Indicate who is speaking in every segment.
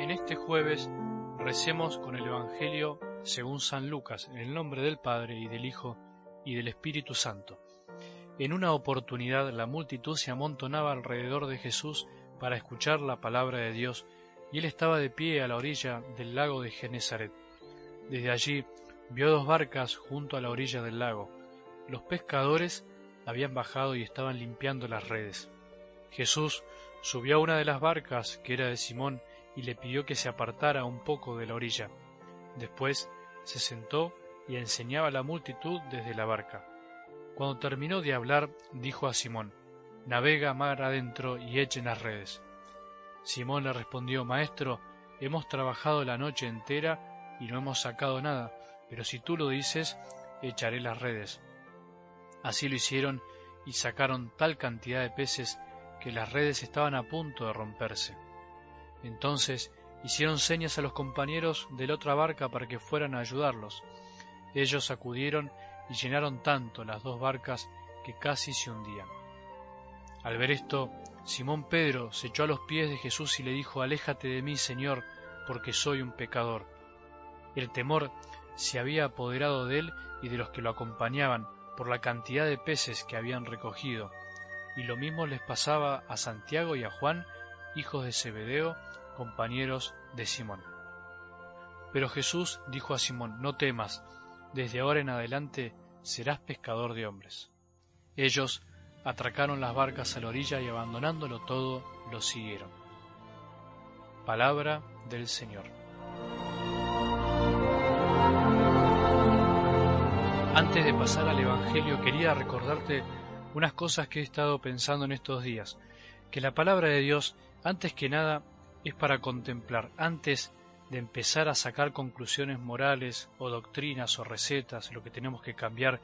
Speaker 1: En este jueves recemos con el Evangelio según San Lucas, en el nombre del Padre y del Hijo y del Espíritu Santo. En una oportunidad la multitud se amontonaba alrededor de Jesús para escuchar la palabra de Dios, y él estaba de pie a la orilla del lago de Genesaret. Desde allí vio dos barcas junto a la orilla del lago. Los pescadores habían bajado y estaban limpiando las redes. Jesús subió a una de las barcas, que era de Simón, y le pidió que se apartara un poco de la orilla. Después se sentó y enseñaba a la multitud desde la barca. Cuando terminó de hablar, dijo a Simón: «Navega mar adentro y echen las redes». Simón le respondió: «Maestro, hemos trabajado la noche entera y no hemos sacado nada, pero si tú lo dices, echaré las redes». Así lo hicieron y sacaron tal cantidad de peces que las redes estaban a punto de romperse. Entonces hicieron señas a los compañeros de la otra barca para que fueran a ayudarlos. Ellos acudieron y llenaron tanto las dos barcas que casi se hundían. Al ver esto, Simón Pedro se echó a los pies de Jesús y le dijo: «Aléjate de mí, Señor, porque soy un pecador». El temor se había apoderado de él y de los que lo acompañaban por la cantidad de peces que habían recogido, y lo mismo les pasaba a Santiago y a Juan, hijos de Zebedeo, compañeros de Simón. Pero Jesús dijo a Simón: «No temas, desde ahora en adelante serás pescador de hombres». Ellos atracaron las barcas a la orilla y, abandonándolo todo, lo siguieron. Palabra del Señor. Antes de pasar al Evangelio, quería recordarte unas cosas que he estado pensando en estos días. Que la palabra de Dios, antes que nada, es para contemplar. Antes de empezar a sacar conclusiones morales o doctrinas o recetas, lo que tenemos que cambiar,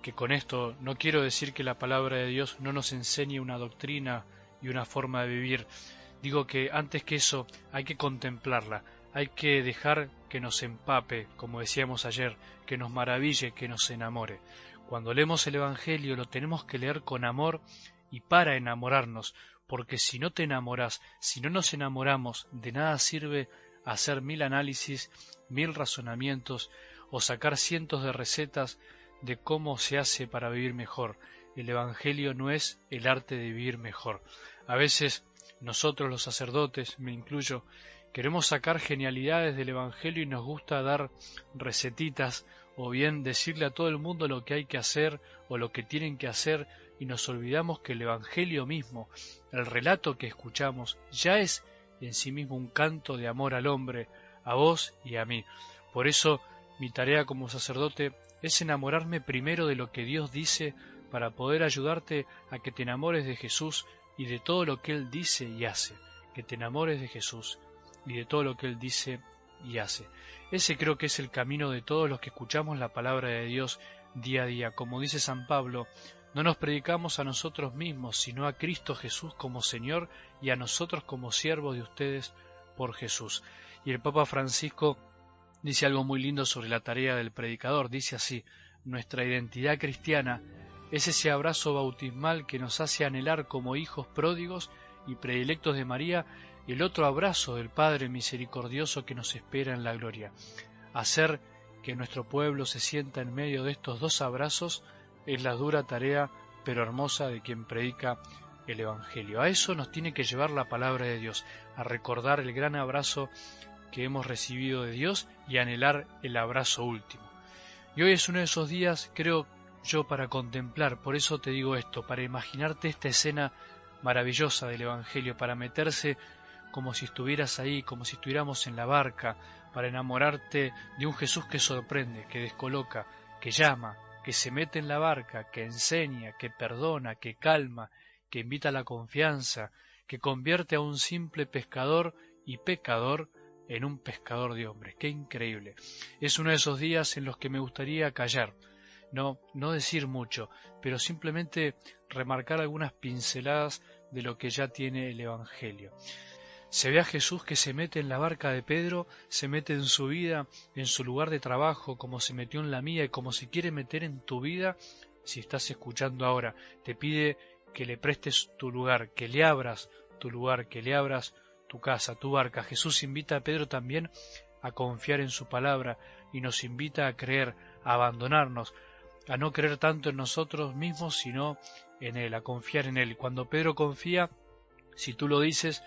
Speaker 1: que con esto no quiero decir que la palabra de Dios no nos enseñe una doctrina y una forma de vivir. Digo que antes que eso hay que contemplarla, hay que dejar que nos empape, como decíamos ayer, que nos maraville, que nos enamore. Cuando leemos el Evangelio lo tenemos que leer con amor y para enamorarnos, porque si no te enamoras, si no nos enamoramos, de nada sirve hacer 1000 análisis, 1000 razonamientos o sacar cientos de recetas de cómo se hace para vivir mejor. El Evangelio no es el arte de vivir mejor. A veces nosotros los sacerdotes, me incluyo, queremos sacar genialidades del Evangelio y nos gusta dar recetitas o bien decirle a todo el mundo lo que hay que hacer o lo que tienen que hacer, y nos olvidamos que el Evangelio mismo, el relato que escuchamos, ya es en sí mismo un canto de amor al hombre, a vos y a mí. Por eso mi tarea como sacerdote es enamorarme primero de lo que Dios dice para poder ayudarte a que te enamores de Jesús y de todo lo que Él dice y hace. Que te enamores de Jesús y de todo lo que Él dice y hace. Ese creo que es el camino de todos los que escuchamos la palabra de Dios día a día. Como dice San Pablo, no nos predicamos a nosotros mismos, sino a Cristo Jesús como Señor y a nosotros como siervos de ustedes por Jesús. Y el Papa Francisco dice algo muy lindo sobre la tarea del predicador. Dice así: nuestra identidad cristiana es ese abrazo bautismal que nos hace anhelar como hijos pródigos y predilectos de María el otro abrazo del Padre misericordioso que nos espera en la gloria. Hacer que nuestro pueblo se sienta en medio de estos dos abrazos es la dura tarea, pero hermosa, de quien predica el Evangelio. A eso nos tiene que llevar la palabra de Dios, a recordar el gran abrazo que hemos recibido de Dios y anhelar el abrazo último. Y hoy es uno de esos días, creo yo, para contemplar. Por eso te digo esto, para imaginarte esta escena maravillosa del Evangelio, para meterse como si estuvieras ahí, como si estuviéramos en la barca, para enamorarte de un Jesús que sorprende, que descoloca, que llama, que se mete en la barca, que enseña, que perdona, que calma, que invita a la confianza, que convierte a un simple pescador y pecador en un pescador de hombres. ¡Qué increíble! Es uno de esos días en los que me gustaría callar, no decir mucho, pero simplemente remarcar algunas pinceladas de lo que ya tiene el Evangelio. Se ve a Jesús que se mete en la barca de Pedro, se mete en su vida, en su lugar de trabajo, como se metió en la mía y como se quiere meter en tu vida. Si estás escuchando ahora, te pide que le prestes tu lugar, que le abras tu lugar, que le abras tu casa, tu barca. Jesús invita a Pedro también a confiar en su palabra y nos invita a creer, a abandonarnos, a no creer tanto en nosotros mismos, sino en Él, a confiar en Él. Cuando Pedro confía, si tú lo dices,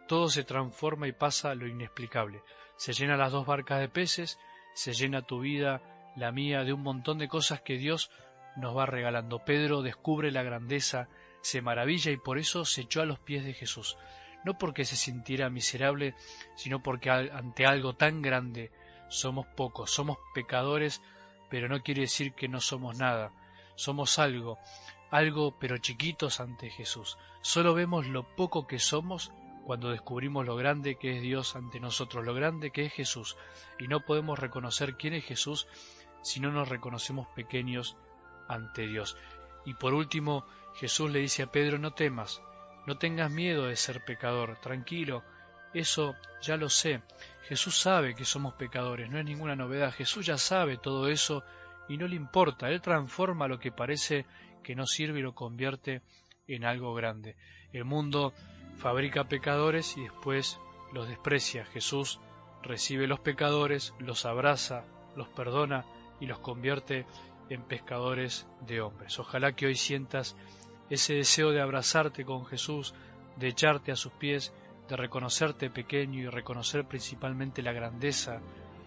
Speaker 1: todo se transforma y pasa lo inexplicable. Se llenan las dos barcas de peces, se llena tu vida, la mía, de un montón de cosas que Dios nos va regalando. Pedro descubre la grandeza, se maravilla y por eso se echó a los pies de Jesús. No porque se sintiera miserable, sino porque ante algo tan grande somos pocos, somos pecadores, pero no quiere decir que no somos nada. Somos algo pero chiquitos ante Jesús. Solo vemos lo poco que somos cuando descubrimos lo grande que es Dios ante nosotros, lo grande que es Jesús. Y no podemos reconocer quién es Jesús si no nos reconocemos pequeños ante Dios. Y por último, Jesús le dice a Pedro, no temas, no tengas miedo de ser pecador, tranquilo, eso ya lo sé. Jesús sabe que somos pecadores, no es ninguna novedad, Jesús ya sabe todo eso y no le importa, Él transforma lo que parece que no sirve y lo convierte en algo grande. El mundo fabrica pecadores y después los desprecia. Jesús recibe los pecadores, los abraza, los perdona y los convierte en pescadores de hombres. Ojalá que hoy sientas ese deseo de abrazarte con Jesús, de echarte a sus pies, de reconocerte pequeño y reconocer principalmente la grandeza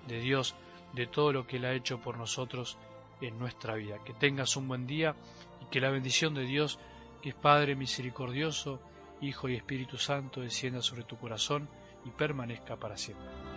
Speaker 1: de Dios, de todo lo que Él ha hecho por nosotros en nuestra vida. Que tengas un buen día y que la bendición de Dios, que es Padre misericordioso, Hijo y Espíritu Santo, descienda sobre tu corazón y permanezca para siempre.